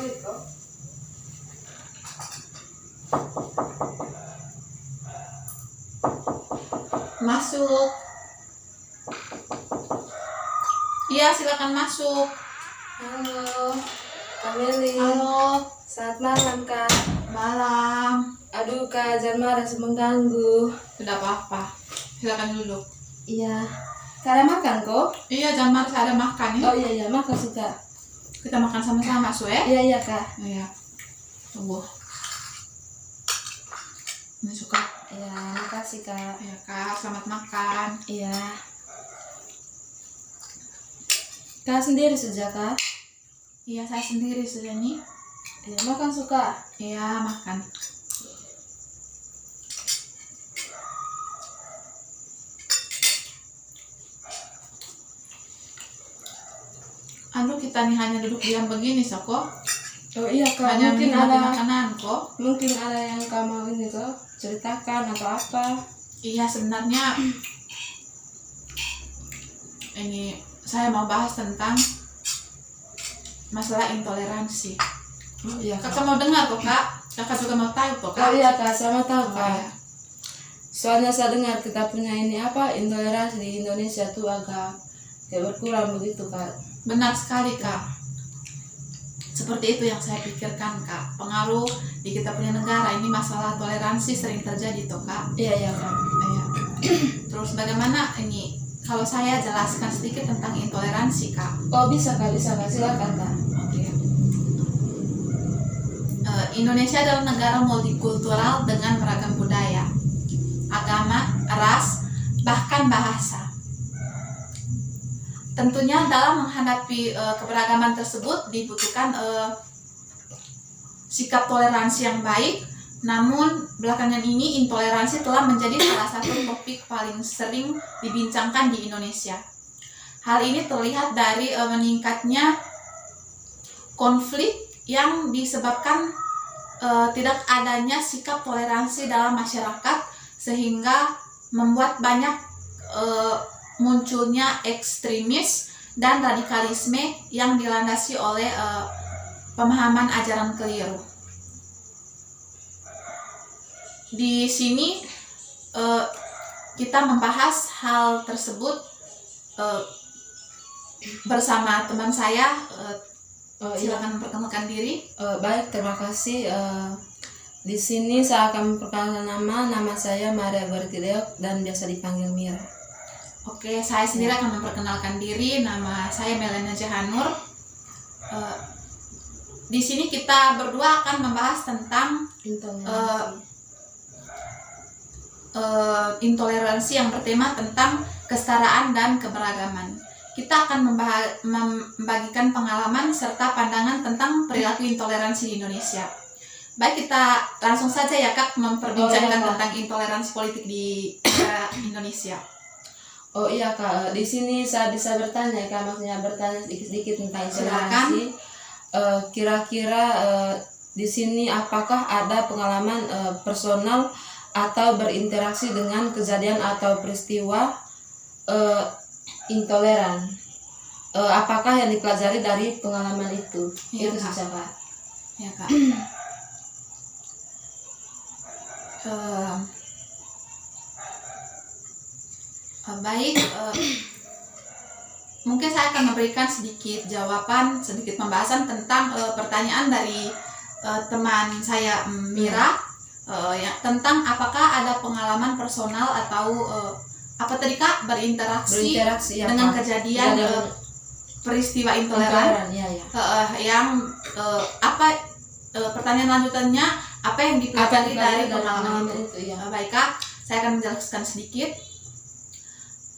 Masuk. Iya, silakan masuk. Halo, Kak Meli. Halo, Selamat malam, Kak. malam. Aduh, Kak, jangan marah mengganggu. Tidak apa-apa. Silakan duduk. Iya. Kak, ada makan kok? Iya, jangan marah, ada makan ya. Oh iya, makasih, Kak. Kita makan sama-sama, Su ya. Iya, Kak. Iya. Tunggu. Ini suka. Iya, makasih, Kak. Iya, Kak. Selamat makan. Iya. Kak sendiri saja, Kak? Iya, saya sendiri sudah nih. Iya, makan suka. Iya, makan. Anu, kita nih hanya duduk diam begini, Soko. Oh iya, Kak. Hanya Mungkin menikmati ada makanan kok. mungkin ada yang kamu ini kok ceritakan atau apa? Iya, sebenarnya ini saya mau bahas tentang masalah intoleransi. Oh iya, Kakak mau dengar kok, Kak? Kakak juga mau tahu kok, Kak? Oh iya, Kak, sama tahu, Oh, Kak. iya. Soalnya saya dengar kita punya ini apa, intoleransi di Indonesia tuh agak kayak berkurang begitu, Kak. Benar sekali, Kak. Seperti itu yang saya pikirkan, Kak. Pengaruh di kita punya negara ini masalah toleransi sering terjadi toh, Kak. Iya, Kak. Iya. Terus bagaimana ini? Kalau saya jelaskan sedikit tentang intoleransi, Kak. Oh bisa, Kak, silakan, Kak. Oke. Indonesia adalah negara multikultural dengan beragam budaya, agama, ras, bahkan bahasa. Tentunya dalam menghadapi keberagaman tersebut dibutuhkan sikap toleransi yang baik. Namun belakangan ini intoleransi telah menjadi salah satu topik paling sering dibincangkan di Indonesia. Hal ini terlihat dari meningkatnya konflik yang disebabkan tidak adanya sikap toleransi dalam masyarakat, sehingga membuat banyak munculnya ekstremis dan radikalisme yang dilandasi oleh pemahaman ajaran keliru. Di sini kita membahas hal tersebut bersama teman saya. Silakan memperkenalkan diri. Baik, terima kasih. Di sini saya akan memperkenalkan nama saya Maria Bertideok dan biasa dipanggil Mira. Oke, saya sendiri akan memperkenalkan diri. Nama saya Melena Jahanur. Di sini kita berdua akan membahas tentang intoleransi yang bertema tentang kesetaraan dan keberagaman. Kita akan membagikan pengalaman serta pandangan tentang perilaku intoleransi di Indonesia. Baik, kita langsung saja ya, Kak, memperbincangkan tentang intoleransi politik di Indonesia. Oh iya, Kak, di sini saya bisa bertanya, Kak, maksudnya bertanya sedikit-sedikit tentang intoleransi. Kira-kira di sini apakah ada pengalaman personal atau berinteraksi dengan kejadian atau peristiwa intoleran? Apakah yang dipelajari dari pengalaman itu? Iya, Itu Kak. saja, Kak. Ya, Kak. Baik, mungkin saya akan memberikan sedikit jawaban, sedikit pembahasan tentang pertanyaan dari teman saya Mira, tentang apakah ada pengalaman personal atau apa tadi, Kak, berinteraksi Ya, dengan Kak. kejadian peristiwa intoleran. Ya. Yang pertanyaan lanjutannya, apa yang dipelajari dari pengalaman itu? Ya. Baik, Kak, saya akan menjelaskan sedikit.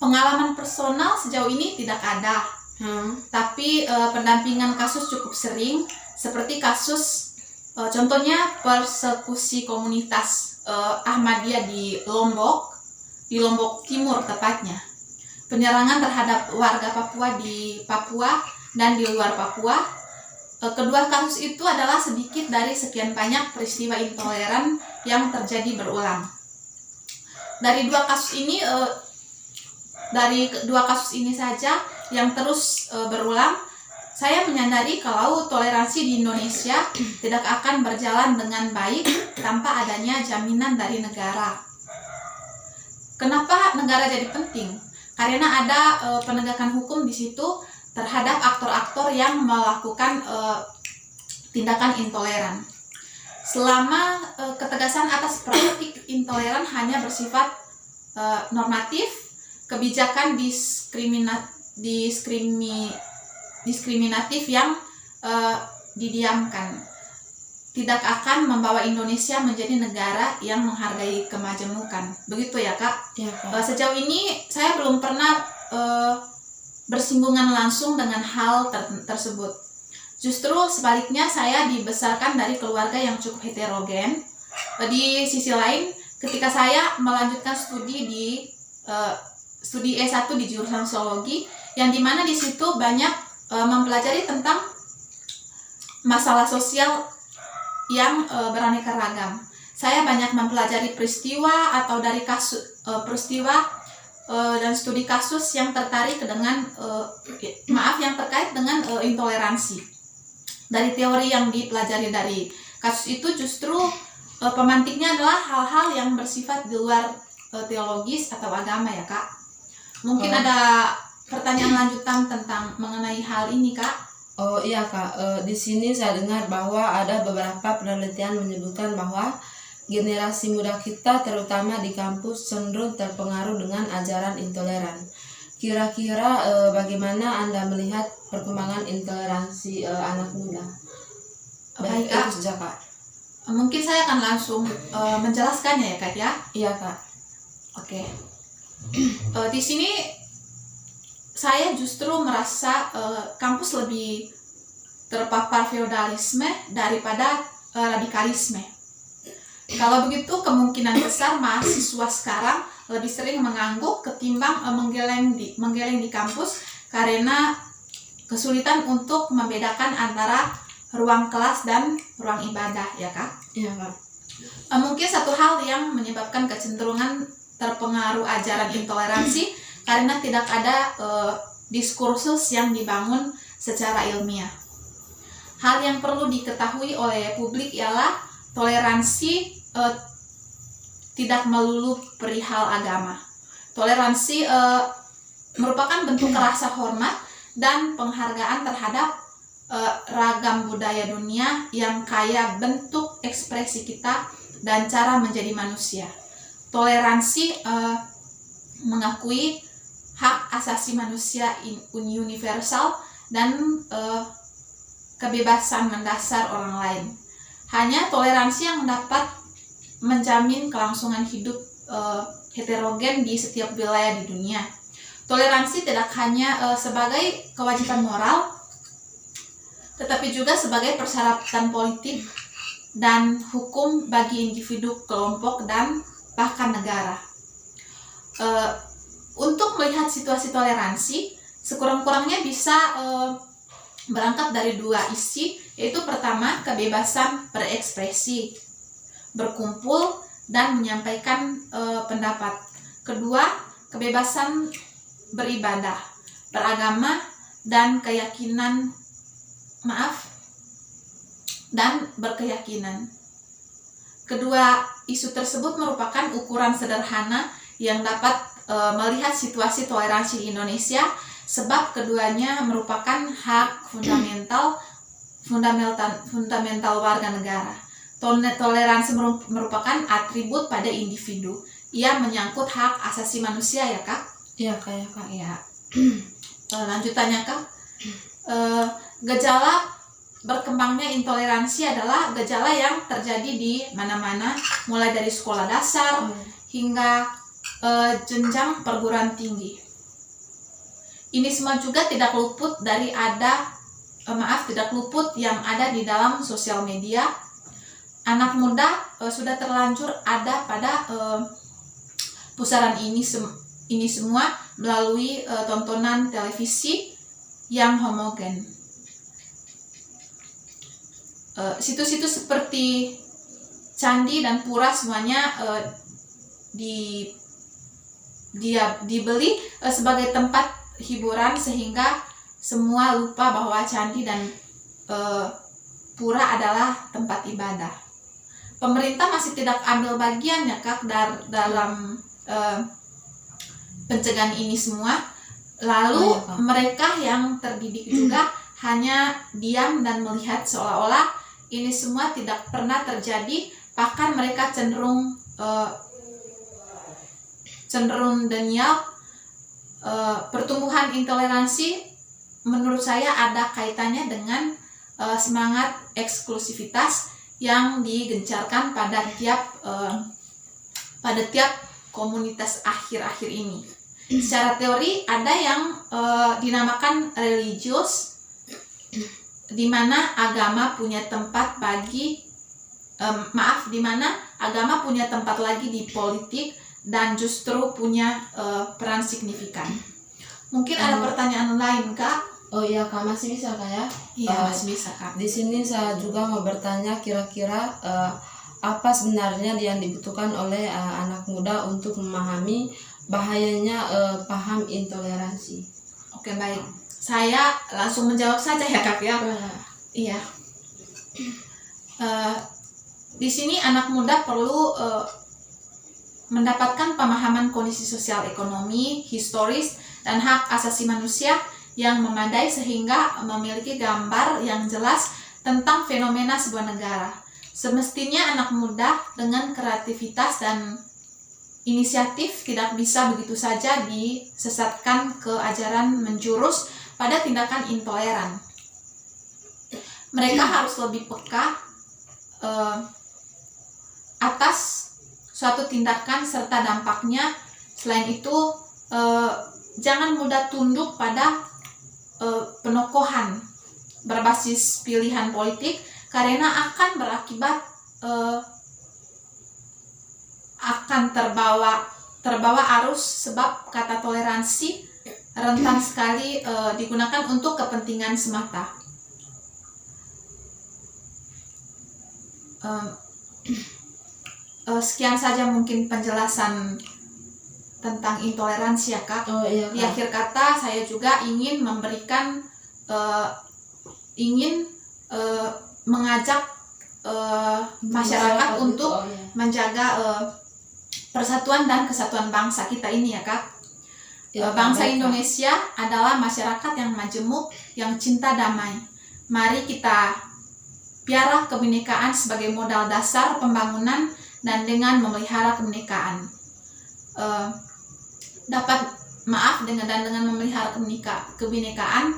Pengalaman personal sejauh ini tidak ada, tapi pendampingan kasus cukup sering, seperti kasus contohnya persekusi komunitas Ahmadiyah di Lombok Timur tepatnya, penyerangan terhadap warga Papua di Papua dan di luar Papua. Kedua kasus itu adalah sedikit dari sekian banyak peristiwa intoleran yang terjadi berulang. Dari dua kasus ini saja yang terus berulang, saya menyadari kalau toleransi di Indonesia tidak akan berjalan dengan baik tanpa adanya jaminan dari negara. Kenapa negara jadi penting? Karena ada penegakan hukum di situ terhadap aktor-aktor yang melakukan tindakan intoleran. Selama ketegasan atas praktik intoleran hanya bersifat normatif, kebijakan diskriminatif yang didiamkan tidak akan membawa Indonesia menjadi negara yang menghargai kemajemukan. Begitu ya, Kak? Ya, Kak. Sejauh ini saya belum pernah bersinggungan langsung dengan hal tersebut. Justru sebaliknya, saya dibesarkan dari keluarga yang cukup heterogen. Di sisi lain, ketika saya melanjutkan studi S1 di jurusan sosiologi, yang dimana di situ banyak mempelajari tentang masalah sosial yang beraneka ragam. Saya banyak mempelajari peristiwa atau dari peristiwa dan studi kasus yang terkait dengan intoleransi. Dari teori yang dipelajari dari kasus itu justru pemantiknya adalah hal-hal yang bersifat di luar teologis atau agama ya, Kak. Mungkin ada pertanyaan lanjutan tentang mengenai hal ini, Kak? Oh iya, Kak, di sini saya dengar bahwa ada beberapa penelitian menyebutkan bahwa generasi muda kita terutama di kampus cenderung terpengaruh dengan ajaran intoleran. Kira-kira bagaimana Anda melihat perkembangan intoleransi anak muda? Baik, Kak. Itu saja, Kak. Mungkin saya akan langsung menjelaskannya ya, Kak ya. Iya, Kak. Oke. Di sini saya justru merasa kampus lebih terpapar feodalisme daripada radikalisme. Kalau begitu, kemungkinan besar mahasiswa sekarang lebih sering mengangguk ketimbang menggeleng di kampus karena kesulitan untuk membedakan antara ruang kelas dan ruang ibadah, ya, Kak? Iya, Kak. Mungkin satu hal yang menyebabkan kecenderungan terpengaruh ajaran intoleransi karena tidak ada diskursus yang dibangun secara ilmiah. Hal yang perlu diketahui oleh publik ialah toleransi tidak melulu perihal agama. Toleransi merupakan bentuk rasa hormat dan penghargaan terhadap ragam budaya dunia yang kaya bentuk ekspresi kita dan cara menjadi manusia. Toleransi mengakui hak asasi manusia universal dan kebebasan mendasar orang lain. Hanya toleransi yang dapat menjamin kelangsungan hidup heterogen di setiap wilayah di dunia. Toleransi tidak hanya sebagai kewajiban moral, tetapi juga sebagai persyaratan politik dan hukum bagi individu, kelompok, dan bahkan negara. Untuk melihat situasi toleransi, sekurang-kurangnya bisa berangkat dari dua isi, yaitu pertama, kebebasan berekspresi, berkumpul, dan menyampaikan pendapat. Kedua, kebebasan beribadah, beragama, dan berkeyakinan. Kedua isu tersebut merupakan ukuran sederhana yang dapat melihat situasi toleransi di Indonesia, sebab keduanya merupakan hak fundamental warga negara. Toleransi merupakan atribut pada individu. Ia menyangkut hak asasi manusia, ya, Kak? Iya, Kak, ya, Kak. Ya. Lanjutannya, Kak. Gejala berkembangnya intoleransi adalah gejala yang terjadi di mana-mana, mulai dari sekolah dasar hingga jenjang perguruan tinggi. Ini semua juga tidak luput yang ada di dalam sosial media. Anak muda sudah terlanjur ada pada pusaran ini semua melalui tontonan televisi yang homogen. Situs-situs seperti candi dan pura semuanya dibeli sebagai tempat hiburan, sehingga semua lupa bahwa candi dan pura adalah tempat ibadah. Pemerintah masih tidak ambil bagian ya Kak dalam pencegahan ini semua. Lalu mereka yang terdidik juga hanya diam dan melihat seolah-olah ini semua tidak pernah terjadi, bahkan mereka cenderung denial. Pertumbuhan intoleransi menurut saya ada kaitannya dengan semangat eksklusivitas yang digencarkan pada tiap komunitas akhir-akhir ini. Secara teori ada yang dinamakan religius, di mana agama punya tempat di mana agama punya tempat lagi di politik dan justru punya peran signifikan. Mungkin ada pertanyaan lain Kak? Oh iya Kak, masih bisa Kak ya? Iya masih bisa Kak. Di sini saya juga mau bertanya kira-kira apa sebenarnya yang dibutuhkan oleh anak muda untuk memahami bahayanya paham intoleransi. Oke baik, saya langsung menjawab saja ya Kak ya. Iya. Di sini anak muda perlu mendapatkan pemahaman kondisi sosial ekonomi, historis, dan hak asasi manusia yang memadai sehingga memiliki gambar yang jelas tentang fenomena sebuah negara. Semestinya anak muda dengan kreativitas dan inisiatif tidak bisa begitu saja disesatkan ke ajaran menjurus pada tindakan intoleran. Mereka harus lebih peka atas suatu tindakan serta dampaknya. Selain itu, jangan mudah tunduk pada penokohan berbasis pilihan politik karena akan berakibat akan terbawa arus, sebab kata toleransi rentan sekali digunakan untuk kepentingan semata. Sekian saja mungkin penjelasan tentang intoleransi ya Kak. Iya, Kak. Di akhir kata saya juga ingin memberikan mengajak masyarakat untuk menjaga persatuan dan kesatuan bangsa kita ini ya Kak. Bangsa Indonesia adalah masyarakat yang majemuk, yang cinta damai. Mari kita piara kebinekaan sebagai modal dasar pembangunan, dan dengan memelihara kebinekaan dengan memelihara kebinekaan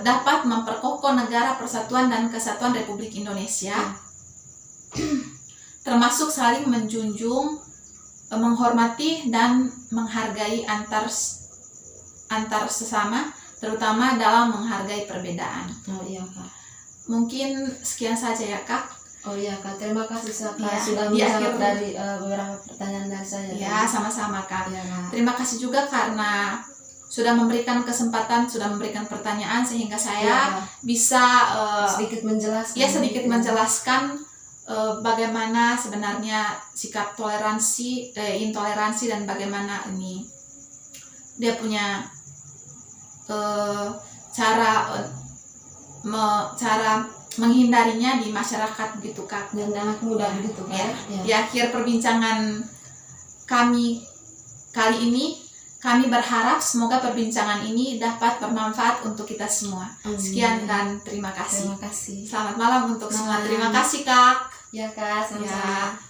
dapat memperkokoh negara persatuan dan kesatuan Republik Indonesia, termasuk saling menjunjung, menghormati dan menghargai antar sesama, terutama dalam menghargai perbedaan. Iya Kak. Mungkin sekian saja ya Kak. Iya Kak, terima kasih Kak sudah di menjawab dari beberapa pertanyaan dari saya. Ya, sama-sama Kak. Ya, Kak. Terima kasih juga karena sudah memberikan kesempatan, sudah memberikan pertanyaan sehingga saya bisa sedikit menjelaskan. Ya, sedikit menjelaskan bagaimana sebenarnya sikap intoleransi dan bagaimana ini dia punya cara menghindarinya di masyarakat gitu Kak. Dan anak muda begitu Kak. Ya. Di akhir perbincangan kami kali ini, kami berharap semoga perbincangan ini dapat bermanfaat untuk kita semua. Sekian dan terima kasih. Terima kasih. Selamat malam untuk semua. Terima kasih Kak. Ya Kak, sama-sama. Ya.